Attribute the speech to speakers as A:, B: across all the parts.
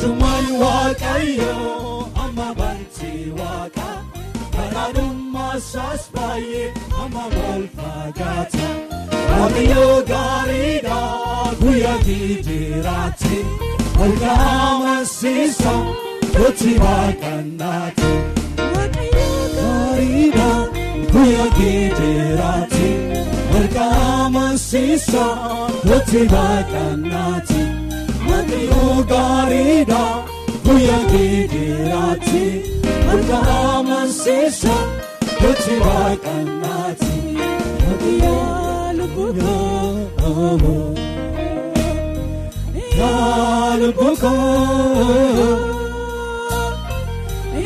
A: Arjuman Wakayo Amma Banti Waka Paradum Masaspaye Amma Wolfagata Wakayo Garida Kuya Gidirati Olgama Sisa Koti Wakanati Wakayo Garida Kuya Gidirati Olgama Sisa Koti Wakanati Wakayo Garida Kuya Gidirati Olgama Sisa Koti Wakanati Wakayo Lubuko Yalubuko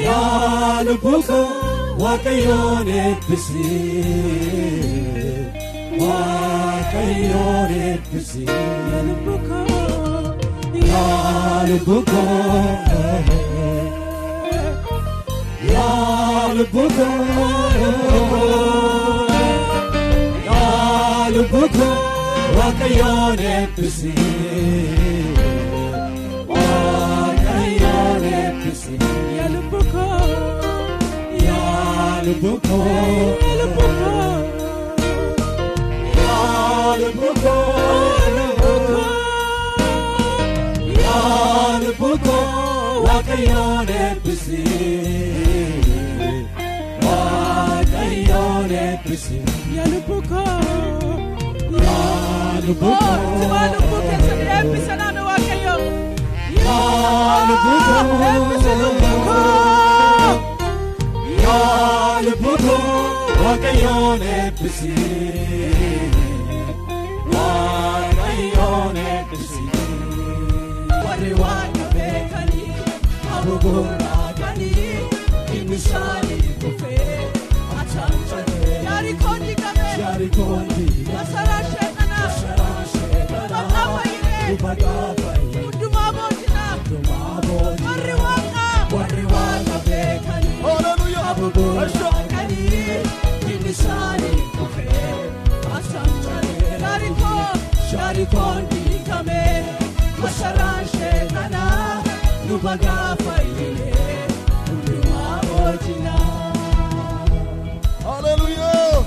A: Yalubuko Wakayone Pisi Wakayone Pisi Yalubuko Yalubuko Yalubuko Yalubuko Wakayone Pisi Wakayone Pisi Yalubuko Yalubuko Yalubuko Yalubuko Wakayone Pisi Wakayone Pisi Yalubuko Yalubuko Yalubuko Yalubuko Yalubuko Wakayone Pisi Wakayone Pisi Wari wakabekani Abugura gani Imishani kufe Achanchane Yari kondi kame Yari kondi Nasarashe kana Nasarashe kana Upagapa ine Udumabo jina Wari waka bekani Hallelujah Abugura gani Imishani kufe Achanchane Yari kondi kame Nasarashe kana Upagapa ine Udumabo jina Hallelujah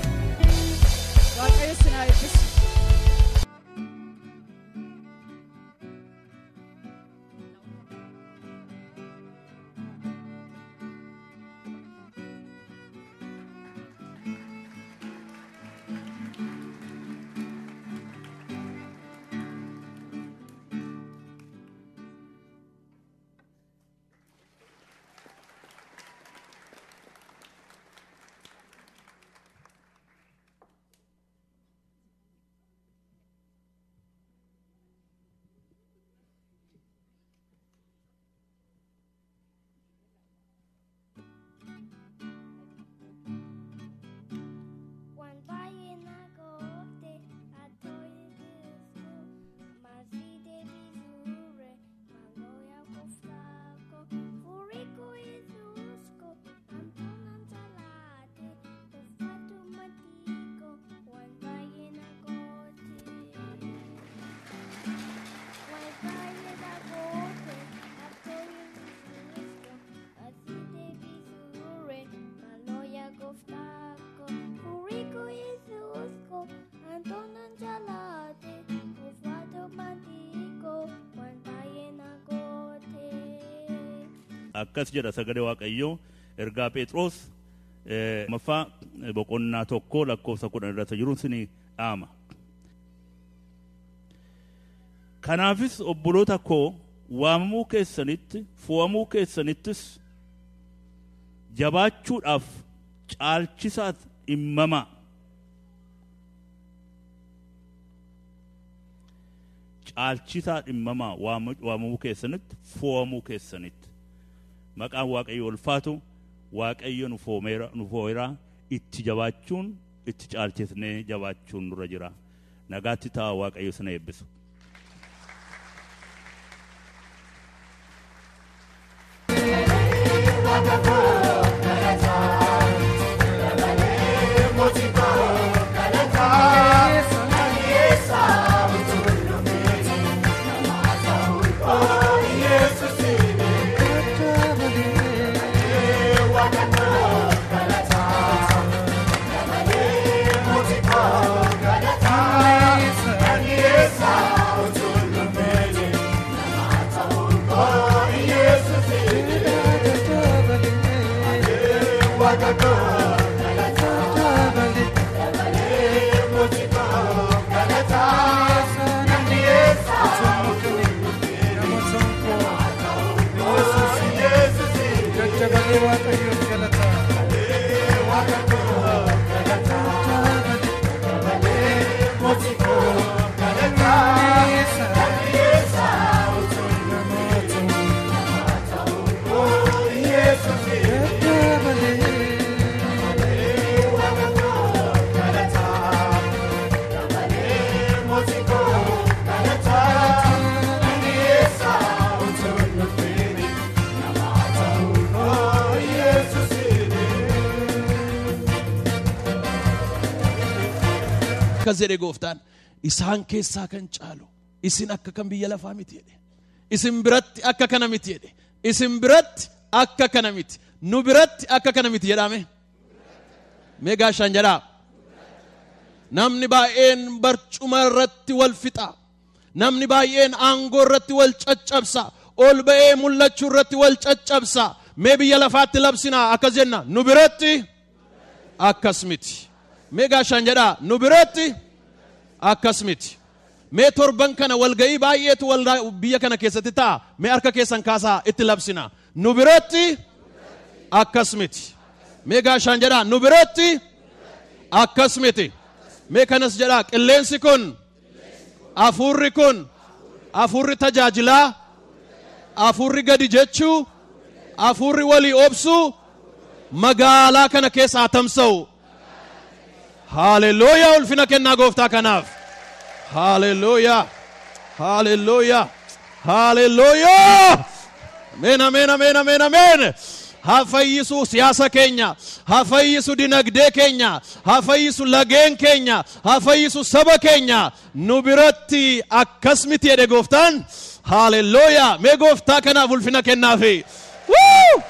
A: Wakayo sinayipisi
B: akkas jedha sagalee Waaqayyoo ergaa Phexros maffaa boqonnaa tokko lakkoofsa 10 irratti jiru sini dhaama. Kanaafis obboloota koo waamamuu keessanitti fo'amuu keessanittis jabaachuudhaaf caalchisaat dhimmamaa. Caalchisaa dhimmamaa waamamuu keessanitti fo'amuu keessanitti. Maqaan Waaqayyoo ulfaatu Waaqayyo nu foo'eera itti jabaachuun itti caalchisnee jabaachuun nurra jira. Nagaatti ta'a Waaqayyo sana eebbisu.
A: Yes,
C: Kazere gooftaan isaan keessaa kan caalu isin akka kan biyya lafaa miti jedhe isin biratti akka kana miti jedhe isin biratti akka kana miti nu biratti akka kana miti jedhame meegaa shan jedhaa namni baay'een barcuma irratti wal fixa namni baay'een aangoo irratti wal caccabsa ol ba'ee mul'achuu irratti wal caccabsa mee biyya lafaatti labsinaa akkas jenna nu biratti akkas miti meegaa shan jedhaa nu biratti akkas miti mee torban kana walga'ii baay'eetu biyya kana keessatti ta'a mee harka keessan kaasaa itti labsina nu biratti akkas miti meegaa shan jedhaa nu biratti akkas miti mee kanas jedhaa qilleensi kun hafuurri tajaajilaa hafuurri gadi jechuu hafuurri walii obsuu magaalaa kana keessa tamsa'u Hallelujah ulfina kennaa gooftaa kanaaf Hallelujah Hallelujah Hallelujah Amen amen amen amen amen Hafayyisu siyaasa keenya hafayyisu dinagdee keenya hafayyisu lageen keenya hafayyisu saba keenya nu biratti akkas miti jedhe gooftaan Hallelujah mee gooftaa kanaaf ulfina kennaafi Woo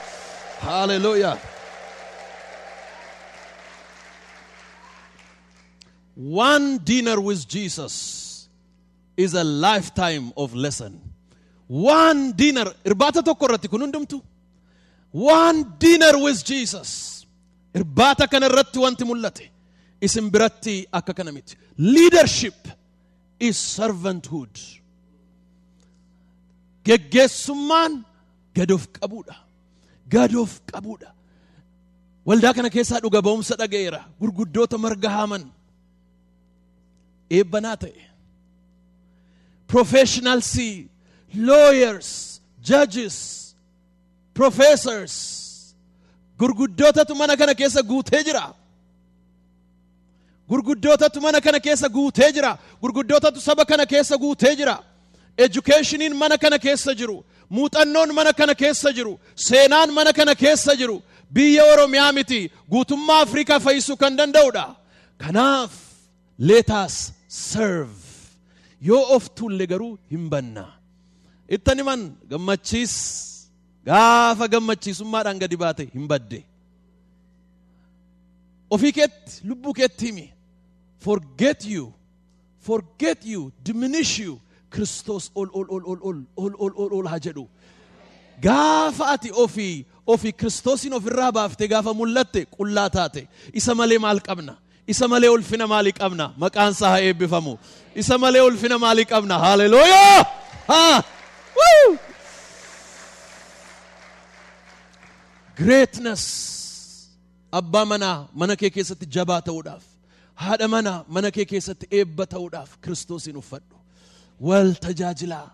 C: Hallelujah One dinner with Jesus is a lifetime of lesson. One dinner. Irbata tokko irratti kun hundumtu. One dinner with Jesus. Irbata kana irratti wanti mul'ate. Isin biratti akka kana miti. Leadership is servanthood. Geggeessummaan gadoof qabuudha. Gadoof qabuudha. Waldaa kana keessaa dhuga ba'umsa dhaga'eera. Gurguddoota marga haaman. Eebbanaa professionals, lawyers, judges, professors, gurguddootatu mana kana keessa guutee jira. Gurguddootatu mana kana keessa guutee jira. Gurguddootatu saba kana keessa guutee jira. Educationiin mana kana keessa jiru. Muuxannoon mana kana keessa jiru. Seenaan mana kana keessa jiru. Biyya Oromiyaa miti guutummaa Afrikaa fayyisuu kan danda'udha. Kanaaf let us serve. Yoo of tulle garuu hin banna. Ittani man gammachiis gaafa gammachiisummaadhaan gadi baate hin badde. Ofii keetti lubbuu keetti himi. Forget you, diminish you. Kristos ol haa jedhu. Gaafa ati ofii Kristoosin ofirraa baafte gaafa mul'atte qullaa taate isa malee maal qabna? Isa malee ulfina maalii qabna? Maqaan isaa haa eebbifamu. Isa malee ulfina maalii qabna? Hallelujah! Woo! Greatness. Abbaa manaa mana kee keessatti jabaa ta'uudhaaf, haadha manaa mana kee keessatti eebba ta'uudhaaf Kiristoosin uffadhu. Wal tajaajilaa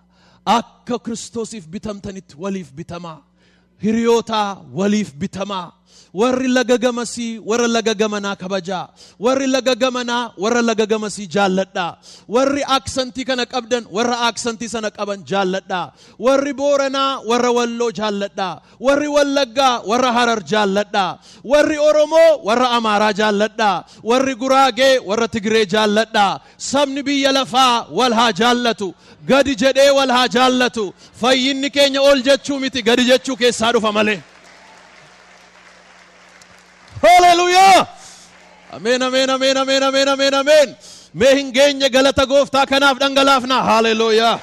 C: akka Kiristoosiif bitamtanitti waliif bitamaa. Hiriyoota waliif bitamaa. Warri laga gamasii warra laga gamanaa kabajaa. Warri laga gamanaa warra laga gamasii jaalladhaa. Warri aksantii kana qabdan warra aksantii sana qaban jaalladhaa. Warri booranaa warra walloo jaalladhaa. Warri wallaggaa warra harar jaalladhaa. Warri oromoo warra amaaraa jaalladhaa. Warri guraagee warra tigiree jaalladhaa. Sabni biyya lafaa wal haa jaallatu. Gadi jedhee wal haa jaallatu. Fayyinni keenya ol jechuu miti gadi jechuu keessaa dhufa malee. Hallelujah! Amen, amen, amen, amen, amen, amen, amen. Mee hin geenye galata gooftaa kanaaf dhangalaafna. Hallelujah!